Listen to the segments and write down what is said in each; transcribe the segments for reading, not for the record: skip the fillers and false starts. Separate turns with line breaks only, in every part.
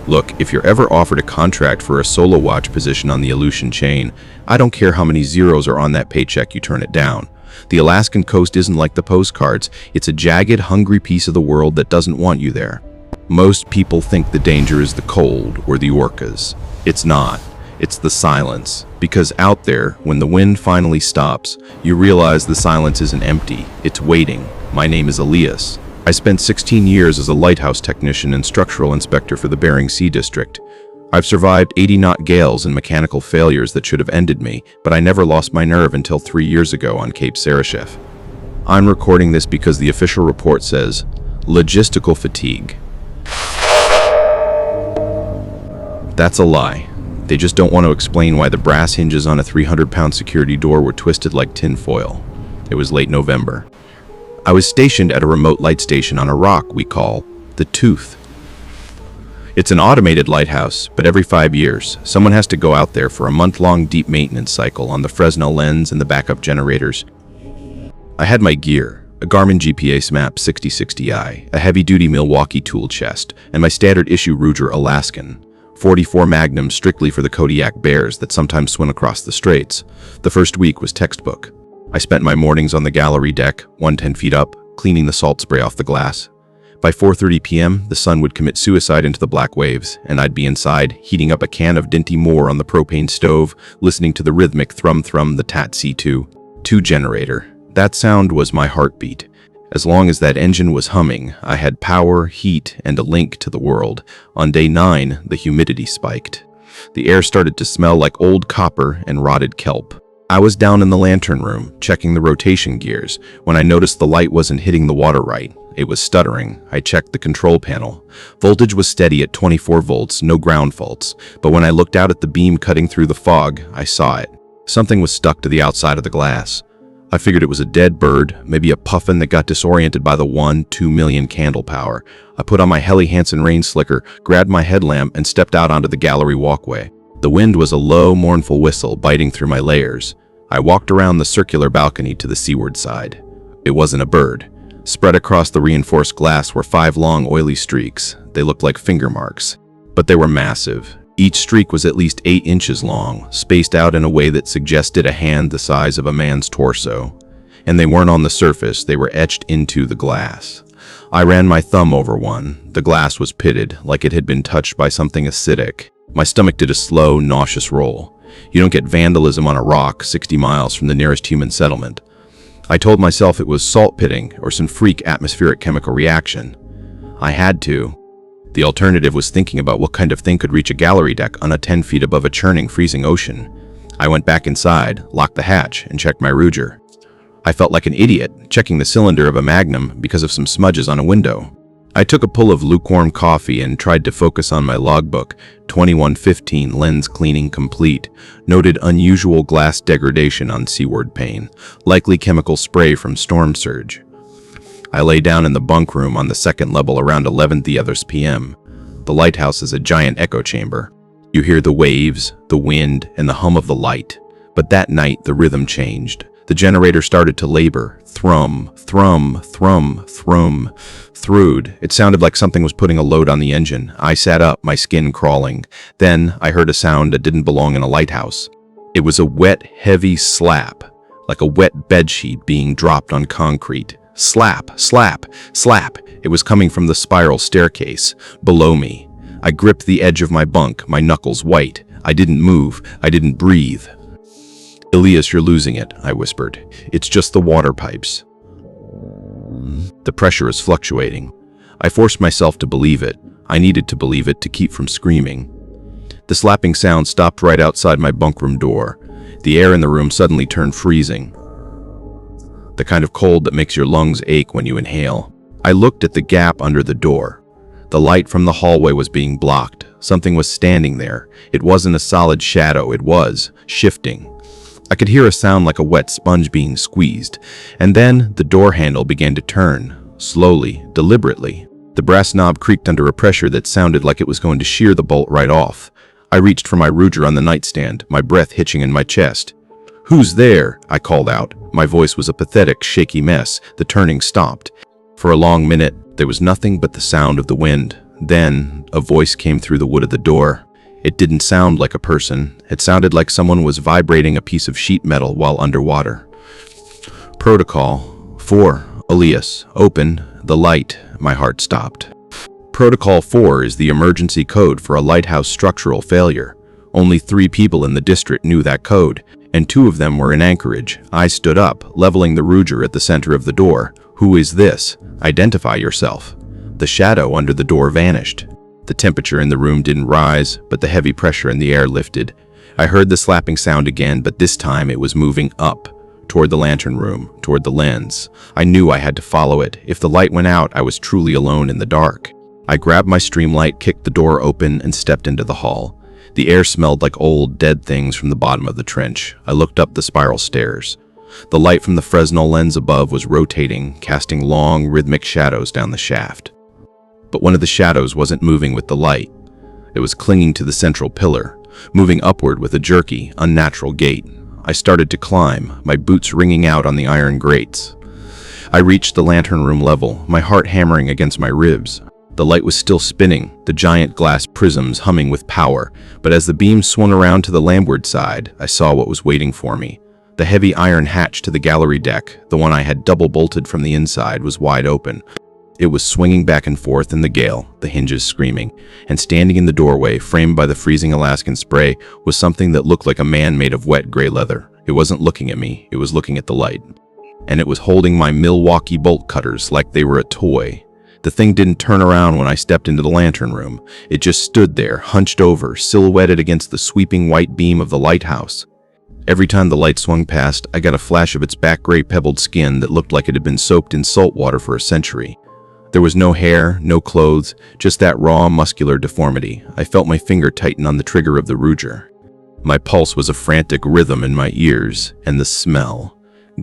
Look, if you're ever offered a contract for a solo watch position on the Aleutian chain, I don't care how many zeros are on that paycheck, you turn it down. The Alaskan coast isn't like the postcards. It's a jagged, hungry piece of the world that doesn't want you there. Most people think the danger is the cold or the orcas. It's not. It's the silence. Because out there, when the wind finally stops, you realize the silence isn't empty. It's waiting. My name is Elias. I spent 16 years as a lighthouse technician and structural inspector for the Bering Sea District. I've survived 80-knot gales and mechanical failures that should have ended me, but I never lost my nerve until 3 years ago on Cape Sarashef. I'm recording this because the official report says, logistical fatigue. That's a lie. They just don't want to explain why the brass hinges on a 300-pound security door were twisted like tinfoil. It was late November. I was stationed at a remote light station on a rock we call the Tooth. It's an automated lighthouse, but every 5 years, someone has to go out there for a month-long deep maintenance cycle on the Fresnel lens and the backup generators. I had my gear, a Garmin GPS Map 6060i, a heavy-duty Milwaukee tool chest, and my standard issue Ruger Alaskan, 44 Magnum strictly for the Kodiak bears that sometimes swim across the straits. The first week was textbook. I spent my mornings on the gallery deck, 110 feet up, cleaning the salt spray off the glass. By 4:30 p.m., the sun would commit suicide into the black waves, and I'd be inside, heating up a can of Dinty Moore on the propane stove, listening to the rhythmic thrum-thrum the TAT C2 generator. That sound was my heartbeat. As long as that engine was humming, I had power, heat, and a link to the world. On day 9, the humidity spiked. The air started to smell like old copper and rotted kelp. I was down in the lantern room, checking the rotation gears, when I noticed the light wasn't hitting the water right. It was stuttering. I checked the control panel. Voltage was steady at 24 volts, no ground faults. But when I looked out at the beam cutting through the fog, I saw it. Something was stuck to the outside of the glass. I figured it was a dead bird, maybe a puffin that got disoriented by the 1-2 million candle power. I put on my Helly Hansen rain slicker, grabbed my headlamp, and stepped out onto the gallery walkway. The wind was a low, mournful whistle biting through my layers. I walked around the circular balcony to the seaward side. It wasn't a bird. Spread across the reinforced glass were 5 long, oily streaks. They looked like finger marks, but they were massive. Each streak was at least 8 inches long, spaced out in a way that suggested a hand the size of a man's torso. And they weren't on the surface, they were etched into the glass. I ran my thumb over one. The glass was pitted, like it had been touched by something acidic. My stomach did a slow, nauseous roll. You don't get vandalism on a rock 60 miles from the nearest human settlement. I told myself it was salt pitting or some freak atmospheric chemical reaction. I had to. The alternative was thinking about what kind of thing could reach a gallery deck on a 10 feet above a churning, freezing ocean. I went back inside, locked the hatch, and checked my Ruger. I felt like an idiot, checking the cylinder of a Magnum because of some smudges on a window. I took a pull of lukewarm coffee and tried to focus on my logbook. 2115 lens cleaning complete. Noted unusual glass degradation on seaward pane. Likely chemical spray from storm surge. I lay down in the bunk room on the second level around 11 the others p.m. The lighthouse is a giant echo chamber. You hear the waves, the wind, and the hum of the light. But that night, the rhythm changed. The generator started to labor. Thrum, thrum, thrum, thrum. Throod. It sounded like something was putting a load on the engine. I sat up, my skin crawling. Then I heard a sound that didn't belong in a lighthouse. It was a wet, heavy slap, like a wet bedsheet being dropped on concrete. Slap, slap, slap. It was coming from the spiral staircase, below me. I gripped the edge of my bunk, my knuckles white. I didn't move. I didn't breathe. Elias, you're losing it, I whispered. It's just the water pipes. The pressure is fluctuating. I forced myself to believe it. I needed to believe it to keep from screaming. The slapping sound stopped right outside my bunkroom door. The air in the room suddenly turned freezing. The kind of cold that makes your lungs ache when you inhale. I looked at the gap under the door. The light from the hallway was being blocked. Something was standing there. It wasn't a solid shadow, it was shifting. I could hear a sound like a wet sponge being squeezed, and then the door handle began to turn, slowly, deliberately. The brass knob creaked under a pressure that sounded like it was going to shear the bolt right off. I reached for my Ruger on the nightstand, my breath hitching in my chest. "Who's there?" I called out. My voice was a pathetic, shaky mess. The turning stopped. For a long minute, there was nothing but the sound of the wind. Then, a voice came through the wood of the door. It didn't sound like a person. It sounded like someone was vibrating a piece of sheet metal while underwater. Protocol 4. Elias, open the light. My heart stopped. Protocol 4 is the emergency code for a lighthouse structural failure. Only 3 people in the district knew that code, and 2 of them were in Anchorage. I stood up, leveling the Ruger at the center of the door. Who is this? Identify yourself. The shadow under the door vanished. The temperature in the room didn't rise, but the heavy pressure in the air lifted. I heard the slapping sound again, but this time it was moving up, toward the lantern room, toward the lens. I knew I had to follow it. If the light went out, I was truly alone in the dark. I grabbed my streamlight, kicked the door open, and stepped into the hall. The air smelled like old, dead things from the bottom of the trench. I looked up the spiral stairs. The light from the Fresnel lens above was rotating, casting long, rhythmic shadows down the shaft. But one of the shadows wasn't moving with the light. It was clinging to the central pillar, moving upward with a jerky, unnatural gait. I started to climb, my boots ringing out on the iron grates. I reached the lantern room level, my heart hammering against my ribs. The light was still spinning, the giant glass prisms humming with power, but as the beam swung around to the landward side, I saw what was waiting for me. The heavy iron hatch to the gallery deck, the one I had double-bolted from the inside, was wide open. It was swinging back and forth in the gale, the hinges screaming, and standing in the doorway, framed by the freezing Alaskan spray, was something that looked like a man made of wet gray leather. It wasn't looking at me, it was looking at the light. And it was holding my Milwaukee bolt cutters like they were a toy. The thing didn't turn around when I stepped into the lantern room. It just stood there, hunched over, silhouetted against the sweeping white beam of the lighthouse. Every time the light swung past, I got a flash of its back gray pebbled skin that looked like it had been soaked in salt water for a century. There was no hair, no clothes, just that raw, muscular deformity. I felt my finger tighten on the trigger of the Ruger. My pulse was a frantic rhythm in my ears, and the smell.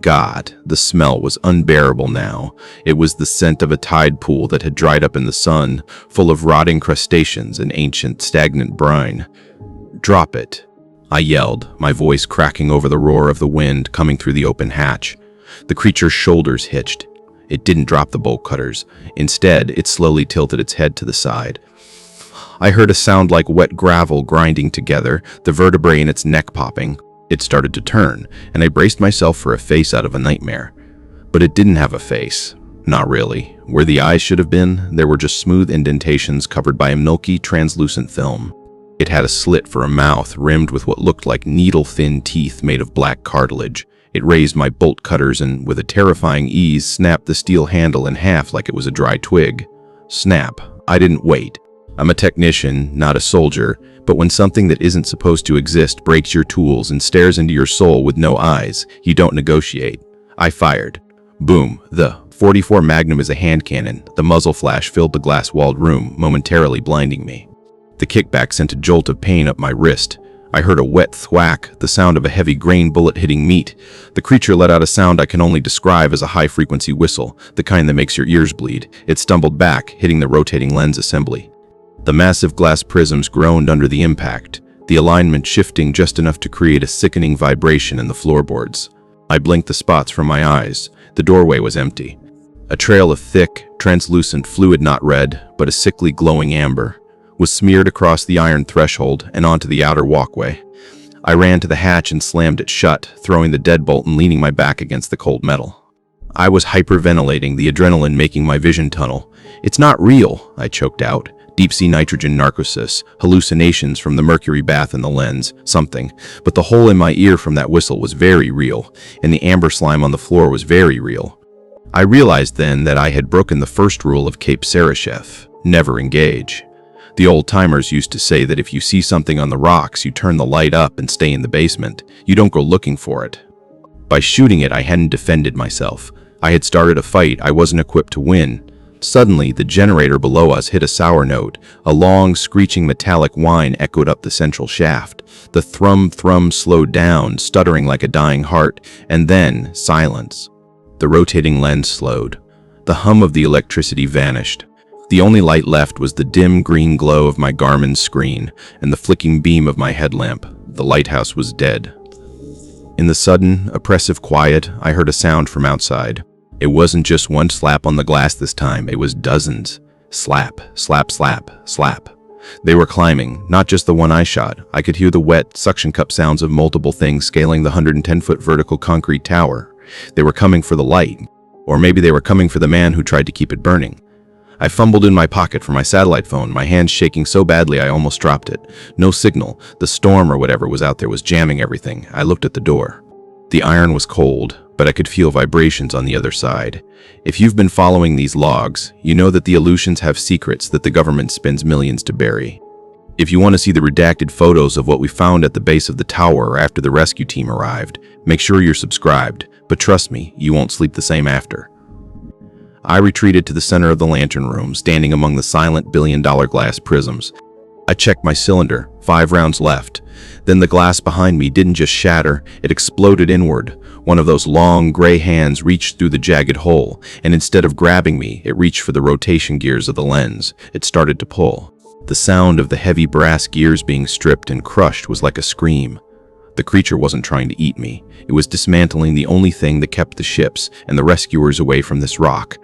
God, the smell was unbearable now. It was the scent of a tide pool that had dried up in the sun, full of rotting crustaceans and ancient, stagnant brine. "Drop it," I yelled, my voice cracking over the roar of the wind coming through the open hatch. The creature's shoulders hitched. It didn't drop the bolt cutters. Instead, it slowly tilted its head to the side. I heard a sound like wet gravel grinding together, the vertebrae in its neck popping. It started to turn, and I braced myself for a face out of a nightmare. But it didn't have a face. Not really. Where the eyes should have been, there were just smooth indentations covered by a milky, translucent film. It had a slit for a mouth, rimmed with what looked like needle-thin teeth made of black cartilage. It raised my bolt cutters and, with a terrifying ease, snapped the steel handle in half like it was a dry twig. Snap. I didn't wait. I'm a technician, not a soldier, but when something that isn't supposed to exist breaks your tools and stares into your soul with no eyes, you don't negotiate. I fired. Boom. The .44 Magnum is a hand cannon. The muzzle flash filled the glass-walled room, momentarily blinding me. The kickback sent a jolt of pain up my wrist. I heard a wet thwack, the sound of a heavy grain bullet hitting meat. The creature let out a sound I can only describe as a high-frequency whistle, the kind that makes your ears bleed. It stumbled back, hitting the rotating lens assembly. The massive glass prisms groaned under the impact, the alignment shifting just enough to create a sickening vibration in the floorboards. I blinked the spots from my eyes. The doorway was empty. A trail of thick, translucent fluid, not red, but a sickly glowing amber, was smeared across the iron threshold and onto the outer walkway. I ran to the hatch and slammed it shut, throwing the deadbolt and leaning my back against the cold metal. I was hyperventilating, the adrenaline making my vision tunnel. "It's not real," I choked out. Deep-sea nitrogen narcosis, hallucinations from the mercury bath in the lens, something. But the hole in my ear from that whistle was very real, and the amber slime on the floor was very real. I realized then that I had broken the first rule of Cape Sarachef: never engage. The old-timers used to say that if you see something on the rocks, you turn the light up and stay in the basement. You don't go looking for it. By shooting it, I hadn't defended myself. I had started a fight I wasn't equipped to win. Suddenly, the generator below us hit a sour note. A long, screeching metallic whine echoed up the central shaft. The thrum slowed down, stuttering like a dying heart, and then silence. The rotating lens slowed. The hum of the electricity vanished. The only light left was the dim green glow of my Garmin screen and the flicking beam of my headlamp. The lighthouse was dead. In the sudden, oppressive quiet, I heard a sound from outside. It wasn't just one slap on the glass this time, it was dozens. Slap, slap, slap, slap. They were climbing, not just the one I shot. I could hear the wet, suction cup sounds of multiple things scaling the 110-foot vertical concrete tower. They were coming for the light. Or maybe they were coming for the man who tried to keep it burning. I fumbled in my pocket for my satellite phone, my hands shaking so badly I almost dropped it. No signal. The storm or whatever was out there was jamming everything. I looked at the door. The iron was cold, but I could feel vibrations on the other side. If you've been following these logs, you know that the Aleutians have secrets that the government spends millions to bury. If you want to see the redacted photos of what we found at the base of the tower after the rescue team arrived, make sure you're subscribed, but trust me, you won't sleep the same after. I retreated to the center of the lantern room, standing among the silent billion-dollar glass prisms. I checked my cylinder, 5 rounds left. Then the glass behind me didn't just shatter, it exploded inward. One of those long, gray hands reached through the jagged hole, and instead of grabbing me, it reached for the rotation gears of the lens. It started to pull. The sound of the heavy brass gears being stripped and crushed was like a scream. The creature wasn't trying to eat me. It was dismantling the only thing that kept the ships and the rescuers away from this rock.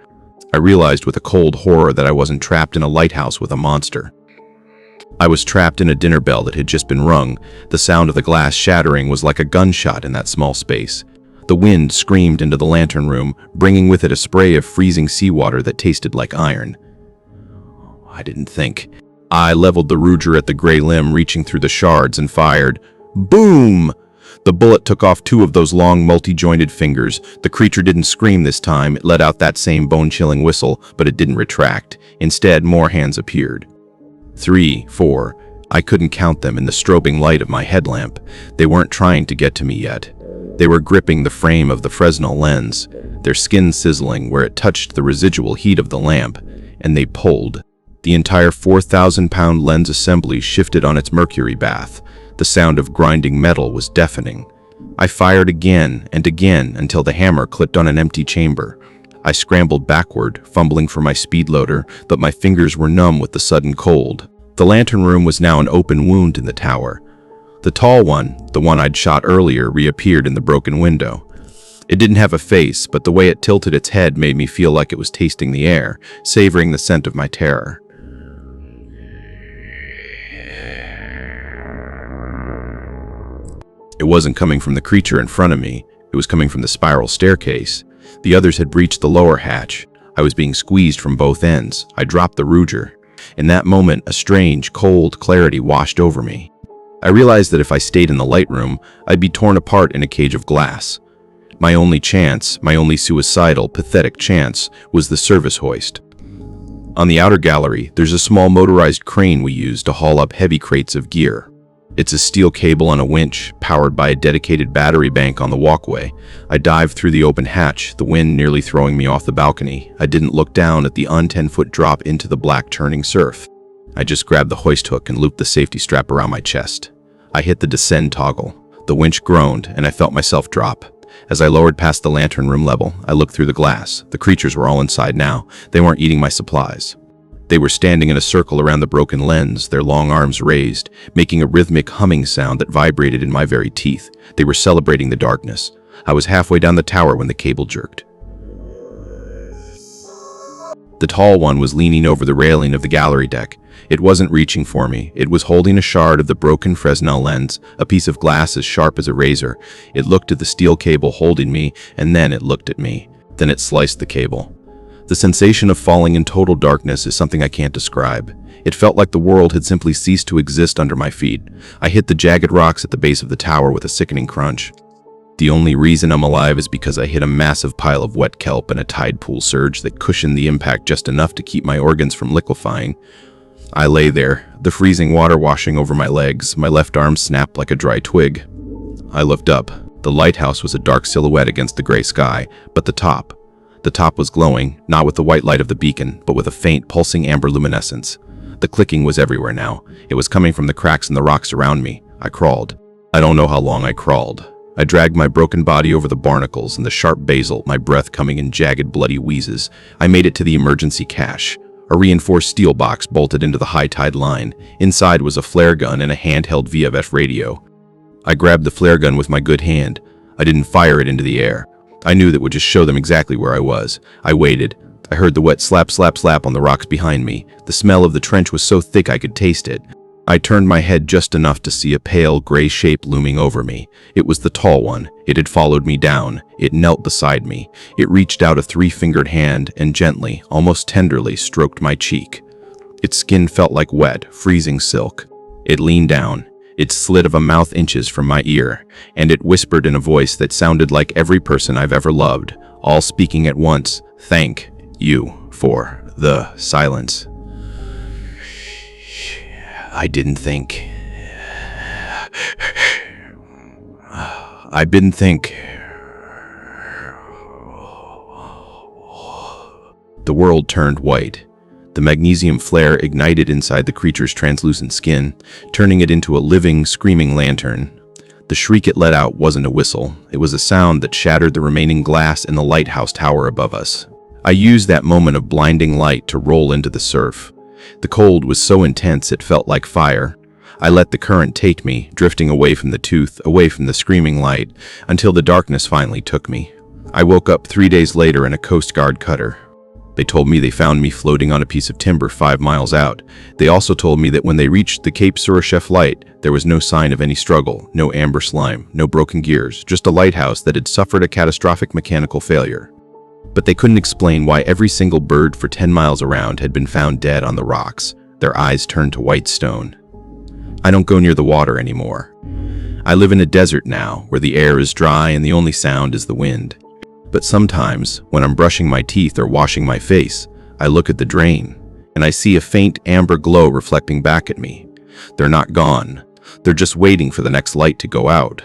I realized with a cold horror that I wasn't trapped in a lighthouse with a monster. I was trapped in a dinner bell that had just been rung. The sound of the glass shattering was like a gunshot in that small space. The wind screamed into the lantern room, bringing with it a spray of freezing seawater that tasted like iron. I didn't think. I leveled the Ruger at the gray limb, reaching through the shards, and fired. Boom! The bullet took off 2 of those long, multi-jointed fingers. The creature didn't scream this time. It let out that same bone-chilling whistle, but it didn't retract. Instead, more hands appeared. 3, 4. I couldn't count them in the strobing light of my headlamp. They weren't trying to get to me yet. They were gripping the frame of the Fresnel lens, their skin sizzling where it touched the residual heat of the lamp, and they pulled. The entire 4,000-pound lens assembly shifted on its mercury bath. The sound of grinding metal was deafening. I fired again and again until the hammer clipped on an empty chamber. I scrambled backward, fumbling for my speed loader, but my fingers were numb with the sudden cold. The lantern room was now an open wound in the tower. The tall one, the one I'd shot earlier, reappeared in the broken window. It didn't have a face, but the way it tilted its head made me feel like it was tasting the air, savoring the scent of my terror. It wasn't coming from the creature in front of me. It was coming from the spiral staircase. The others had breached the lower hatch. I was being squeezed from both ends. I dropped the Ruger. In that moment, a strange, cold clarity washed over me. I realized that if I stayed in the light room, I'd be torn apart in a cage of glass. My only chance, my only suicidal, pathetic chance, was the service hoist. On the outer gallery, there's a small motorized crane we use to haul up heavy crates of gear. It's a steel cable on a winch, powered by a dedicated battery bank on the walkway. I dived through the open hatch, the wind nearly throwing me off the balcony. I didn't look down at the 10-foot drop into the black churning surf. I just grabbed the hoist hook and looped the safety strap around my chest. I hit the descend toggle. The winch groaned, and I felt myself drop. As I lowered past the lantern room level, I looked through the glass. The creatures were all inside now. They weren't eating my supplies. They were standing in a circle around the broken lens, their long arms raised, making a rhythmic humming sound that vibrated in my very teeth. They were celebrating the darkness. I was halfway down the tower when the cable jerked. The tall one was leaning over the railing of the gallery deck. It wasn't reaching for me. It was holding a shard of the broken Fresnel lens, a piece of glass as sharp as a razor. It looked at the steel cable holding me, and then it looked at me. Then it sliced the cable. The sensation of falling in total darkness is something I can't describe. It felt like the world had simply ceased to exist under my feet. I hit the jagged rocks at the base of the tower with a sickening crunch. The only reason I'm alive is because I hit a massive pile of wet kelp and a tide pool surge that cushioned the impact just enough to keep my organs from liquefying. I lay there, the freezing water washing over my legs. My left arm snapped like a dry twig. I looked up. The lighthouse was a dark silhouette against the gray sky, but the top was glowing, not with the white light of the beacon, but with a faint, pulsing amber luminescence. The clicking was everywhere now. It was coming from the cracks in the rocks around me. I crawled. I don't know how long I crawled. I dragged my broken body over the barnacles and the sharp basalt, my breath coming in jagged, bloody wheezes. I made it to the emergency cache, a reinforced steel box bolted into the high tide line. Inside was a flare gun and a handheld VFF radio. I grabbed the flare gun with my good hand. I didn't fire it into the air. I knew that would just show them exactly where I was. I waited. I heard the wet slap, slap, slap on the rocks behind me. The smell of the trench was so thick I could taste it. I turned my head just enough to see a pale gray shape looming over me. It was the tall one. It had followed me down. It knelt beside me. It reached out a three-fingered hand and gently, almost tenderly, stroked my cheek. Its skin felt like wet, freezing silk. It leaned down, its slit of a mouth inches from my ear, and it whispered in a voice that sounded like every person I've ever loved, all speaking at once, "Thank you for the silence. I didn't think. I didn't think." The world turned white. The magnesium flare ignited inside the creature's translucent skin, turning it into a living, screaming lantern. The shriek it let out wasn't a whistle. It was a sound that shattered the remaining glass in the lighthouse tower above us. I used that moment of blinding light to roll into the surf. The cold was so intense it felt like fire. I let the current take me, drifting away from the tooth, away from the screaming light, until the darkness finally took me. I woke up 3 days later in a Coast Guard cutter. They told me they found me floating on a piece of timber 5 miles out. They also told me that when they reached the Cape Surachef light, there was no sign of any struggle, no amber slime, no broken gears, just a lighthouse that had suffered a catastrophic mechanical failure. But they couldn't explain why every single bird for 10 miles around had been found dead on the rocks, their eyes turned to white stone. I don't go near the water anymore. I live in a desert now, where the air is dry and the only sound is the wind. But sometimes, when I'm brushing my teeth or washing my face, I look at the drain, and I see a faint amber glow reflecting back at me. They're not gone. They're just waiting for the next light to go out.